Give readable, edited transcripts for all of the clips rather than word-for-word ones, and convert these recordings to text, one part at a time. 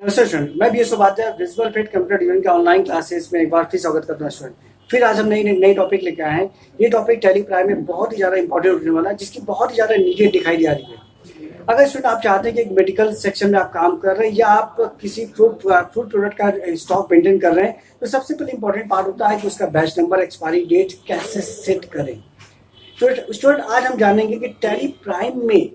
नमस्ते स्टूडेंट, मैं B S Upadhyay visual fit computer division के ऑनलाइन क्लासेस में एक बार फिर स्वागत करता हूं स्टूडेंट। फिर आज हम नई टॉपिक लेके आए हैं। ये टॉपिक टैली प्राइम में बहुत ही ज़्यादा इंपॉर्टेंट होने वाला है, जिसकी बहुत ही ज़्यादा नीडेड दिखाई दे रही है। अगर स्टूडेंट आप चाहते हैं कि एक मेडिकल सेक्शन में आप काम कर रहे हैं या आप किसी फूड प्रोडक्ट का स्टॉक मेंटेन कर रहे हैं, तो सबसे पहले इंपॉर्टेंट पार्ट होता है कि उसका बैच नंबर, एक्सपायरी डेट कैसे सेट करें। तो स्टूडेंट आज हम जानेंगे कि टैली प्राइम में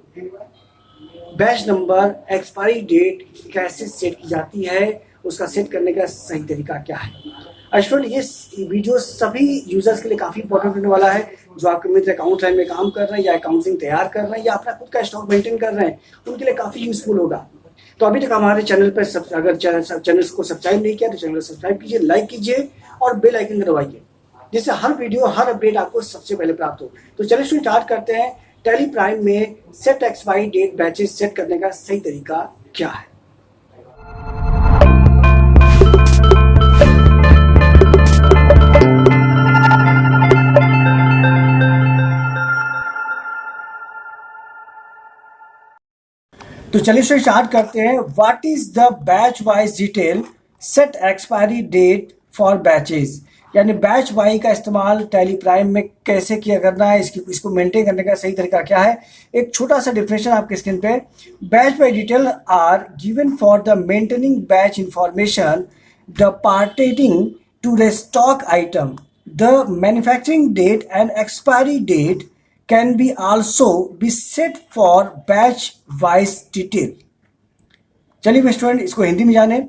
बैच नंबर, एक्सपायरी डेट कैसे सेट की जाती है, उसका सेट करने का सही तरीका क्या है। स्टूडेंट ये वीडियो सभी यूजर्स के लिए काफ़ी इंपॉर्टेंट होने वाला है। जो आपके मित्र अकाउंट लाइन में काम कर रहे हैं या अकाउंटिंग तैयार कर रहे हैं या अपना खुद का स्टॉक मेंटेन कर रहे हैं, उनके लिए काफ़ी यूजफुल होगा। तो अभी तक हमारे चैनल पर अगर चैनल को सब्सक्राइब नहीं किया तो चैनल को सब्सक्राइब कीजिए, लाइक कीजिए और बेल आइकन दबाइए, जिससे हर वीडियो, हर अपडेट आपको सबसे पहले प्राप्त हो। तो चलिए स्टार्ट करते हैं। टैली प्राइम में set expiry date batches set करने का सही तरीका क्या है। तो चलिए स्टार्ट करते हैं। What is the batch wise detail set expiry date for batches, यानी बैच वाई का इस्तेमाल टैली प्राइम में कैसे किया करना है, इसको मेंटेन करने का सही तरीका क्या है। एक छोटा सा डिफिनेशन आपके स्क्रीन पे। Batch wise detail are given for the maintaining batch information the pertaining to the stock item, the manufacturing date and expiry date can be also be set for batch wise detail. चलिए student इसको हिंदी में जाने।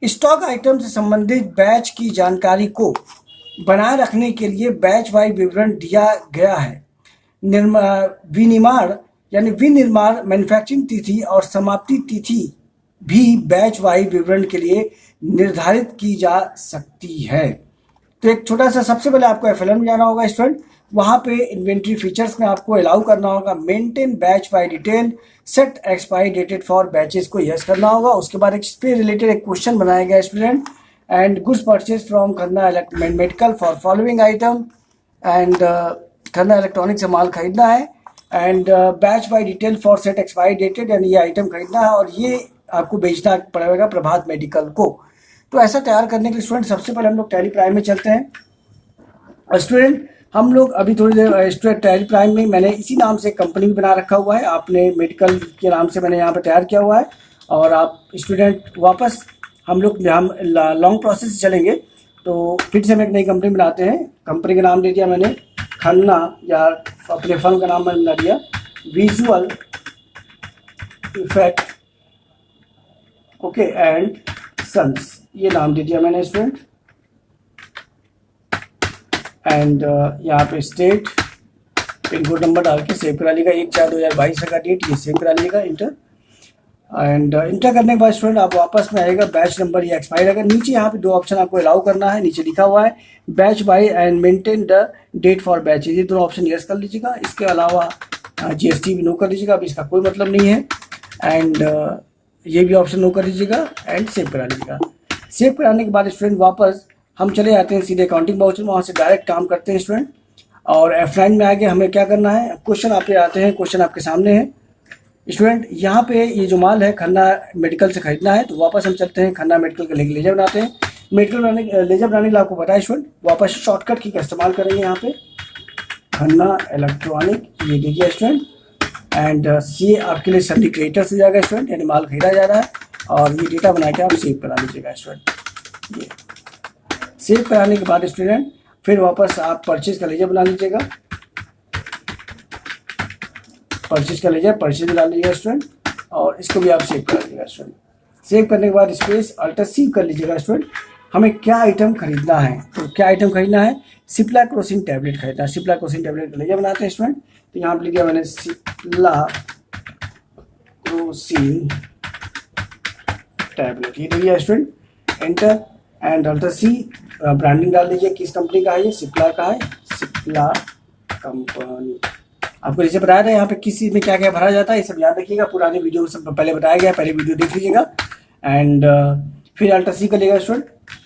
Stock item से संबंधित batch की जानकारी को बनाए रखने के लिए बैच वाइज विवरण दिया गया है। विनिर्माण यानी विनिर्माण, मैन्युफैक्चरिंग तिथि और समाप्ति तिथि भी बैच वाइज विवरण के लिए निर्धारित की जा सकती है। तो एक छोटा सा, सबसे पहले आपको एफएलएन में जाना होगा स्टूडेंट। वहाँ पे इन्वेंट्री फीचर्स में आपको अलाउ करना होगा maintain batch wise detail set expiry dated for batches को यस करना होगा। उसके बाद इस पे रिलेटेड एक क्वेश्चन बनाया गया student. And goods purchase from Khanna medical for following item, and Khanna electronic से माल खरीदना है, and batch wise detail for set expiry dated, यानी ये आइटम खरीदना है और ये आपको बेचना पड़ेगा प्रभात मेडिकल को। तो ऐसा तैयार करने के लिए स्टूडेंट सबसे पहले हम लोग टैली प्राइम में चलते हैं। स्टूडेंट हम लोग अभी थोड़ी देर स्टूडेंट टैली प्राइम में मैंने इसी नाम से कंपनी भी बना रखा हुआ है, आपने मेडिकल के नाम से मैंने यहाँ पर तैयार किया हुआ है। और आप स्टूडेंट वापस हम लॉन्ग प्रोसेस से चलेंगे, तो फिर से हम एक नई कंपनी बनाते हैं। कंपनी का नाम दे दिया मैंने खन्ना, या अपने फर्म का नाम मैंने बना दिया visual effect okay and sons, ये नाम दे दिया मैंने स्टूडेंट। एंड यहाँ पे स्टेट, पिन कोड नंबर डाल के सेव करा लीजिएगा। 1/4/2022 का डेट, ये सेव करा लीजिएगा, इंटर। एंड इंटर करने के बाद स्टूडेंट आप वापस में आएगा बैच नंबर या एक्सपायर अगर नीचे यहाँ पे दो ऑप्शन आपको अलाउ करना है। नीचे लिखा हुआ है batch by and maintain the date for batches, ये दोनों ऑप्शन यस कर लीजिएगा। इसके अलावा जीएसटी भी नो कर लीजिएगा, अभी इसका कोई मतलब नहीं है। एंड ये भी ऑप्शन नो कर लीजिएगा एंड सेव करा लीजिएगा। सेव कराने के बाद स्टूडेंट वापस हम चले जाते हैं सीधे अकाउंटिंग बाउचर में, वहाँ से डायरेक्ट काम करते हैं स्टूडेंट। और F9 में आगे हमें क्या करना है, क्वेश्चन आप पे आते हैं। क्वेश्चन आपके सामने है स्टूडेंट। यहाँ पे ये जो माल है खन्ना मेडिकल से खरीदना है, तो वापस हम चलते हैं खन्ना मेडिकल का लेजर बनाते हैं। लेजर बनाने के लिए आपको पता है स्टूडेंट, वापस शॉर्टकट की का इस्तेमाल करेंगे। यहाँ पे खन्ना इलेक्ट्रॉनिक, ये देखिए स्टूडेंट। एंड सी आपके लिए सभी क्रिएटर से जाएगा स्टूडेंट, यानी माल खरीदा जा रहा है। और ये डेटा बना के आप सेव करा लीजिएगा स्टूडेंट। ये सेव कराने के बाद स्टूडेंट फिर वापस आप परचेज का लेजर बना लीजिएगा। परचेज का लेजर परचेज डाल लीजिएगा स्टूडेंट, और इसको भी आप सेव कर लीजिएगा स्टूडेंट। सेव करने के बाद स्पेस अल्टर सी कर लीजिएगा स्टूडेंट। हमें क्या आइटम खरीदना है, तो क्या आइटम खरीदना है, सिप्लाक्रोसिन टैबलेट खरीदना है। सिप्लाक्रोसिन टैबलेट का लेजर बनाते हैं स्टूडेंट। तो यहाँ पर लिख दिया मैंने सिप्लाक्रोसिन टैबलेट, ये लिया student. Enter and alter C, branding डाल दीजिए, किस कंपनी का है, ये सिप्ला का है, सिप्ला कंपनी। आपको जैसे बताया था यहाँ पे किस चीज़ में क्या क्या भरा जाता है, ये सब याद रखिएगा। पुराने वीडियो सब पहले बताया गया, पहले वीडियो देख लीजिएगा। एंड फिर अल्टर सी करिएगा स्टूडेंट।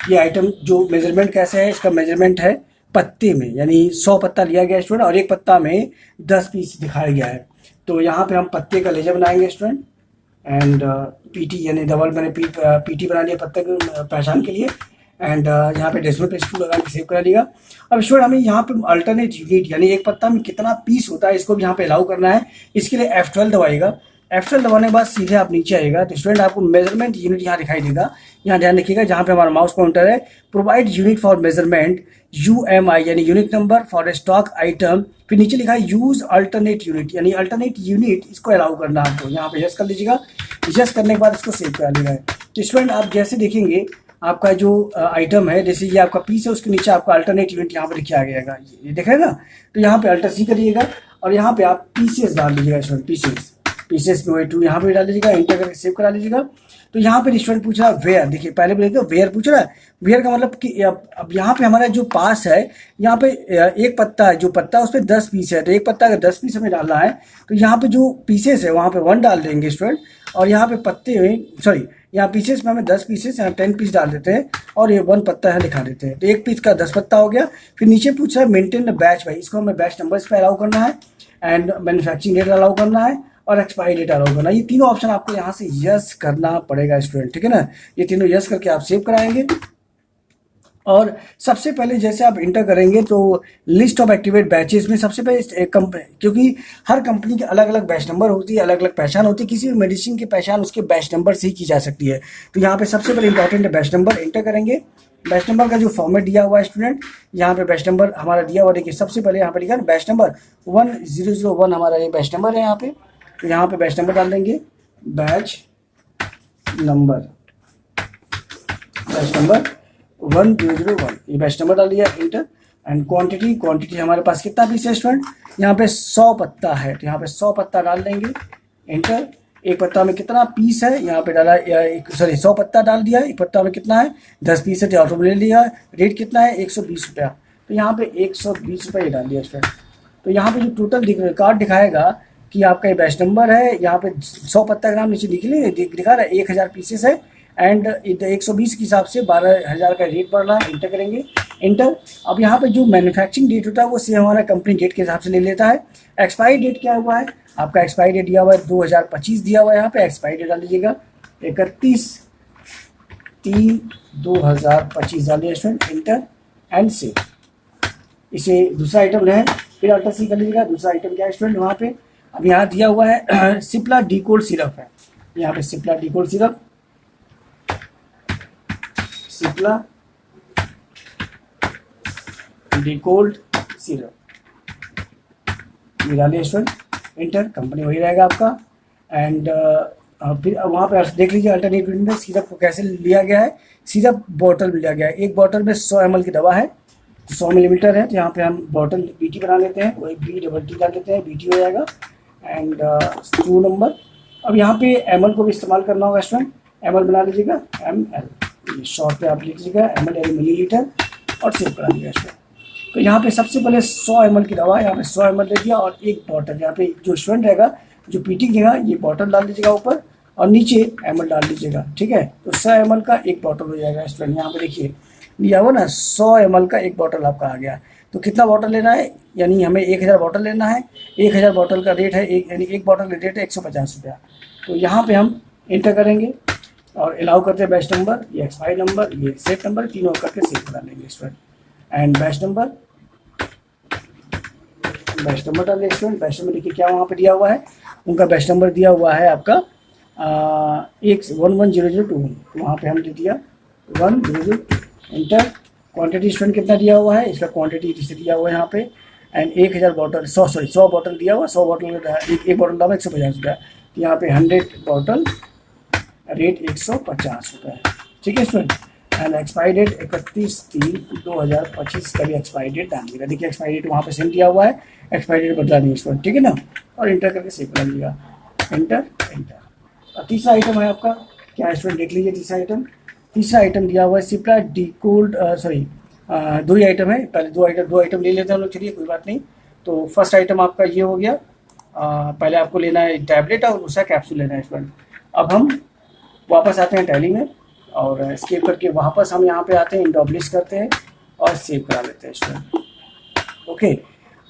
ये आइटम जो मेजरमेंट कैसे है, इसका मेजरमेंट है पत्ते में, यानी 100 पत्ता लिया गया स्टूडेंट और एक पत्ता में 10 पीस दिखाया गया है। तो यहाँ पे हम पत्ते का लेजर बनाएंगे स्टूडेंट। एंड पीटी यानी डबल मैंने पीटी बना लिया पत्ते की पहचान के लिए। एंड यहाँ पे डेसिमल प्लेस 2 लगा के सेव करा लिया। अब स्टूडेंट हमें यहाँ पे अल्टरनेट यूनिट यानी एक पत्ता में कितना पीस होता है इसको भी यहाँ पे अलाउ करना है। इसके लिए F12 दबाएगा। F12 दबाने के बाद सीधे आप नीचे आएगा तो स्टूडेंट आपको मेजरमेंट यूनिट यहाँ दिखाई देगा। यहाँ ध्यान रखिएगा जहाँ पे हमारा माउस पॉइंटर है, provide unit for measurement UMI यानी unit number for stock item, फिर नीचे लिखा है यूज अल्टरनेट यूनिट यानी अल्टरनेट यूनिट, इसको अलाउ करना है आपको। यहाँ पे यस कर लीजिएगा। यस करने के बाद इसको सेव करा लिया। तो स्टूडेंट आप जैसे देखेंगे आपका जो आइटम है, जैसे ये आपका पीस है उसके नीचे आपका अल्टरनेट यूनिट यहाँ पे लिखा गया, ये देख रहे हैं ना। तो यहाँ पे अल्टर सी करिएगा और यहाँ पे आप पीसेस डाल लीजिएगा स्टूडेंट, पीसेस में 2 यहाँ पे डाल लीजिएगा, एंटर करके सेव करा लीजिएगा। तो यहाँ पे स्टूडेंट पूछ रहा है वेयर, देखिए पहले बोलेगा वेयर पूछ रहा है। वेयर का मतलब कि अब यहाँ पे हमारा जो पास है, यहाँ पे एक पत्ता है, जो पत्ता उस पर 10 पीस है, तो एक पत्ता अगर 10 पीस हमें डालना है तो यहाँ पे जो पीसेस है वहाँ पे 1 डाल देंगे स्टूडेंट। और यहाँ पे पत्ते सॉरी यहाँ पीसेस में हमें 10 पीसेस, यहाँ 10 पीस डाल देते हैं और ये 1 पत्ता है लिखा देते हैं। तो एक पीस का 10 पत्ता हो गया। फिर नीचे पूछ रहा है मेंटेन बैच भाई, इसको हमें बैच नंबर पे अलाउ करना है एंड मैन्युफैक्चरिंग डेट अलाउ करना है और एक्सपायरी डेट अलाउ करना है। ये तीनों ऑप्शन आपको यहाँ से यस करना पड़ेगा स्टूडेंट, ठीक है ना। ये तीनों यस करके आप सेव कराएंगे। और सबसे पहले जैसे आप इंटर करेंगे तो लिस्ट ऑफ एक्टिवेट बैचेस में सबसे पहले क्योंकि हर कंपनी के अलग अलग बैच नंबर होती है, अलग अलग पहचान होती है, किसी भी मेडिसिन की पहचान उसके बैच नंबर से ही की जा सकती है। तो यहाँ पे सबसे पहले इंपॉर्टेंट है बैच नंबर, इंटर करेंगे। बैच नंबर का जो फॉर्मेट दिया हुआ है स्टूडेंट, यहाँ पे बैच नंबर हमारा दिया हुआ, देखिए सबसे पहले यहाँ पे लिखा है बैच नंबर 1001 हमारा ये बैच नंबर है यहाँ पे। तो यहाँ पे बैच नंबर डाल देंगे, बैच नंबर 1001, ये बैच नंबर डाल दिया, इंटर। एंड क्वांटिटी हमारे पास कितना पीस है स्टूडेंट, यहाँ पे 100 पत्ता है, तो यहाँ पे 100 पत्ता डाल देंगे, इंटर। एक पत्ता में कितना पीस है यहाँ पे डाला, 100 पत्ता डाल दिया। एक पत्ता में कितना है 10 पीस है, ऑटो ले लिया। रेट कितना है 120 रुपया, तो यहाँ पे 120 रुपये डाल दिया स्टूडेंट। तो यहाँ पे जो टोटल रिकॉर्ड दिखाएगा कि आपका ये बैच नंबर है, यहाँ पे 100 पत्ता का नाम नीचे दिखा रहा है, 1000 पीसेस है एंड 120 के हिसाब से 12,000 का रेट बढ़ रहा है, इंटर करेंगे, इंटर। अब यहाँ पे जो मैन्युफैक्चरिंग डेट होता है वो सेम हमारा कंपनी डेट के हिसाब से ले लेता है। एक्सपायरी डेट क्या हुआ है आपका, एक्सपायरी डेट दिया हुआ है 2025 दिया हुआ है, यहाँ पे एक्सपायरी डेट डाल लीजिएगा 31/3/2025 डाल दिया स्टूडेंट, इंटर एंड सेव। इसे दूसरा आइटम है, फिर अल्टर सी कर लीजिएगा। दूसरा आइटम क्या है स्टूडेंट, वहाँ पे अब यहाँ दिया हुआ है सिप्ला डिकोल्ड सिरप है, यहाँ पे सिप्ला डिकोल्ड सिरप, सिप्ला डिकोल्ड सिरप ये डालिए स्टूडेंट, इंटर। कंपनी वही रहेगा आपका। एंड फिर वहाँ पे देख लीजिए अल्टरनेट में सिरप को कैसे लिया गया है। सिरप बॉटल में लिया गया है, एक बॉटल में 100 ml की दवा है, 100 मिलीमीटर है, तो यहाँ पे हम बॉटल BT बना लेते हैं, वही BT डाल देते हैं, BT हो जाएगा। And 2 number. अब यहाँ पे ml को भी इस्तेमाल करना होगा स्टूडेंट, ml बना लीजिएगा, ml शॉर्ट पे आप लिख लीजिएगा, ml यानी मिलीलीटर, और सेव करा लीजिएगा स्टूडेंट। तो यहाँ पे सबसे पहले 100 ml की दवा, यहाँ पे 100 ml दे दिया और एक बॉटल, यहाँ पे जो स्टूडेंट रहेगा जो PT देगा ये बॉटल डाल दीजिएगा ऊपर और नीचे ml डाल दीजिएगा, ठीक है। तो 100 ml का एक बॉटल हो जाएगा स्टूडेंट, यहाँ पे देखिए लिया हुआ ना 100 ml का एक बॉटल आपका आ गया। तो कितना बॉटल लेना है, यानी हमें 1000 बॉटल लेना है। 1000 बॉटल का रेट है, यानी एक बॉटल का रेट है 150 रुपया। तो यहाँ पे हम इंटर करेंगे और अलाउ करते हैं बैच नंबर, ये एक्सपायरी नंबर, ये सेट नंबर, तीनों करके सेव करा लेंगे स्टूडेंट। एंड बैच नंबर डालिए स्टूडेंट। बैच नंबर देखिए क्या वहाँ पे दिया हुआ है, उनका बैच नंबर दिया हुआ है आपका 110021, वहाँ पे हम दे दिया 100, इंटर। क्वांटिटी स्टूडेंट कितना दिया हुआ है, इसका क्वांटिटी जिसे दिया हुआ है यहाँ पे। एंड 1000 बॉटल 100 बॉटल दिया हुआ, 100 बॉटल एक बॉटल दाम 150 रुपया, यहाँ पे 100 बॉटल रेट 150 रुपये है, ठीक है स्टूडेंट। एंड एक्सपायरी डेट 31/3/2025 का भी एक्सपायरी डेट डालिएगा। देखिए एक्सपायरी डेट वहाँ पे सेम दिया हुआ है, एक्सपायरी डेट बदला नहीं स्टूडेंट, ठीक है ना। और इंटर करके सेव कर लीजिएगा, इंटर। और तीसरा आइटम है आपका क्या है स्टूडेंट, देख लीजिए तीसरा आइटम दिया हुआ है सिप्ला डिकोल्ड, दो ही आइटम है, पहले दो आइटम ले लेते हैं हम लोग, चलिए कोई बात नहीं। तो फर्स्ट आइटम आपका ये हो गया, पहले आपको लेना है टैबलेट और दूसरा कैप्सूल लेना है स्टूडेंट। अब हम वापस आते हैं टैली में और स्केप करके वापस हम यहाँ पे आते हैं, इंडोब्लिश करते हैं और सेव करा लेते हैं स्टूडेंट, ओके।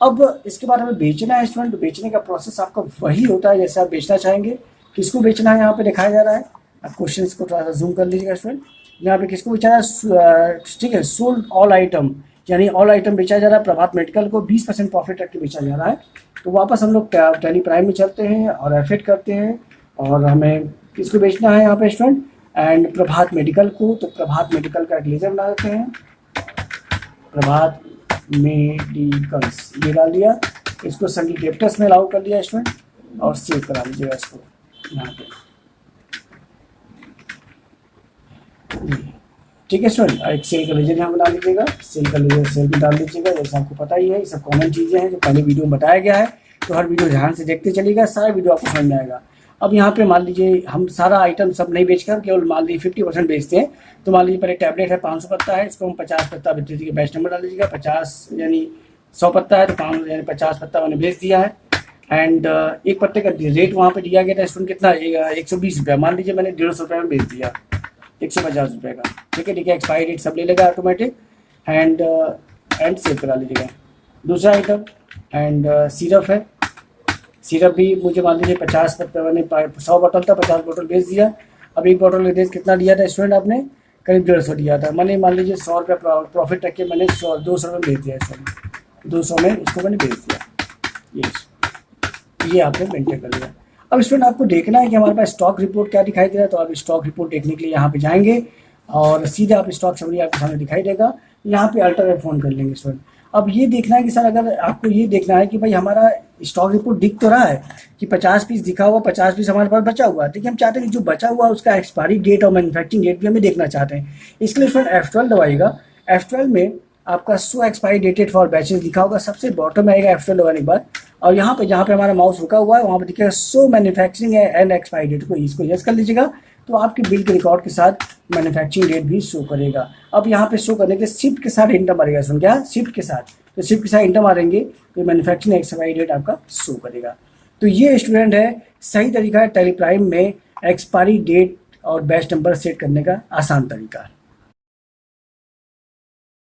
अब इसके बाद हमें बेचना है स्टूडेंट। बेचने का प्रोसेस आपका वही होता है जैसे आप बेचना चाहेंगे, किसको बेचना है यहाँ पे दिखाया जा रहा है। अब क्वेश्चन को थोड़ा सा जूम कर लीजिएगा स्टूडेंट। यहाँ पे किसको बेचा जा रहा है, ठीक है, सोल्ड ऑल आइटम, यानी ऑल आइटम बेचा जा रहा है। प्रभात मेडिकल को 20% प्रॉफिट रख के बेचा जा रहा है। तो वापस हम लोग टैली प्राइम में चलते हैं और एफिट करते हैं, और हमें किसको बेचना है यहाँ पे स्टूडेंट, एंड प्रभात मेडिकल को। तो प्रभात मेडिकल का एक लेजर बना देते हैं, प्रभात मेडिकल्स, ये डाल दिया। इसको सभी डेप्टर्स में अलाउ कर लिया स्टूडेंट, और सेव करा लीजिएगा इसको यहाँ पे, ठीक है स्टूडेंट। एक सेल का लेजर यहाँ बना लीजिएगा, सेल का लेजर सेल में डाल दीजिएगा। जैसे आपको पता ही है, ये सब कॉमन चीज़ें हैं जो पहले वीडियो में बताया गया है। तो हर वीडियो ध्यान से देखते चलिएगा, सारा वीडियो आपको समझ में आएगा। अब यहाँ पे मान लीजिए हम सारा आइटम सब नहीं बेचकर केवल मान लीजिए 50% बेचते हैं। तो मान लीजिए पहले टैबलेट है 500 पत्ता है, इसको हम 50 पत्ता बेच दीजिए, बैच नंबर डाल दीजिएगा 50, यानी 100 पत्ता है तो 5 यानी 50 पत्ता मैंने बेच दिया है। एंड एक पत्ते का रेट वहाँ पे दिया गया था स्टूडेंट कितना, 120 रुपया। मान लीजिए मैंने 150 रुपये में बेच दिया, 150 रुपये का, ठीक है। एक्सपायरी डेट सब ले लेगा ऑटोमेटिक, एंड सेव करा लीजिएगा। दूसरा आइटम एंड सिरप है, सिरप भी मुझे मान लीजिए 50 पत्ता, मैंने 100 बोतल था, 50 बोतल बेच दिया। अब एक बोतल का रेट कितना दिया था स्टूडेंट, आपने करीब 150 दिया था। मैंने मान लीजिए 100 रुपये प्रॉफिट रख के मैंने 200 में बेच दिया स्टूडेंट, 200 में इसको मैंने बेच दिया। ये आपने मेंटेन कर लिया। अब स्टूडेंट आपको देखना है कि हमारे पास स्टॉक रिपोर्ट क्या दिखाई दे रहा है। तो आप स्टॉक रिपोर्ट देखने के लिए यहाँ पे जाएंगे और सीधे आप स्टॉक समरी आपके सामने दिखाई देगा। यहाँ पे अल्टर में फ़ोन कर लेंगे स्टूडेंट। अब ये देखना है कि सर, अगर आपको ये देखना है कि भाई हमारा स्टॉक रिपोर्ट दिख तो रहा है कि 50 पीस दिखा हुआ, 50 पीस हमारे पास बचा हुआ है। ठीक है, हम चाहते हैं कि जो बचा हुआ है उसका एक्सपायरी डेट और मैन्युफैक्चरिंग डेट भी हमें देखना चाहते हैं। इसके लिए स्टूडेंट F12 दबाइएगा। F12 में आपका show expiry dated for batches लिखा होगा, सबसे बॉटम में आएगा F12 दबाने के बाद। और यहाँ पे जहाँ पे हमारा माउस रुका हुआ है वहाँ पे दिखेगा show manufacturing and expiry date, को इसको यस कर लीजिएगा। तो आपके बिल के रिकॉर्ड के साथ मैन्युफैक्चरिंग डेट भी शो करेगा। अब यहाँ पे शो करने के लिए शिफ्ट के साथ इंटर मारेगा, सुन क्या, शिफ्ट के साथ। तो शिफ्ट के साथ इंटर मारेंगे तो मैन्युफैक्चरिंग एक्सपायरी डेट आपका शो करेगा। तो ये स्टूडेंट है सही तरीका है टैली प्राइम में एक्सपायरी डेट और बैच नंबर सेट करने का आसान तरीका।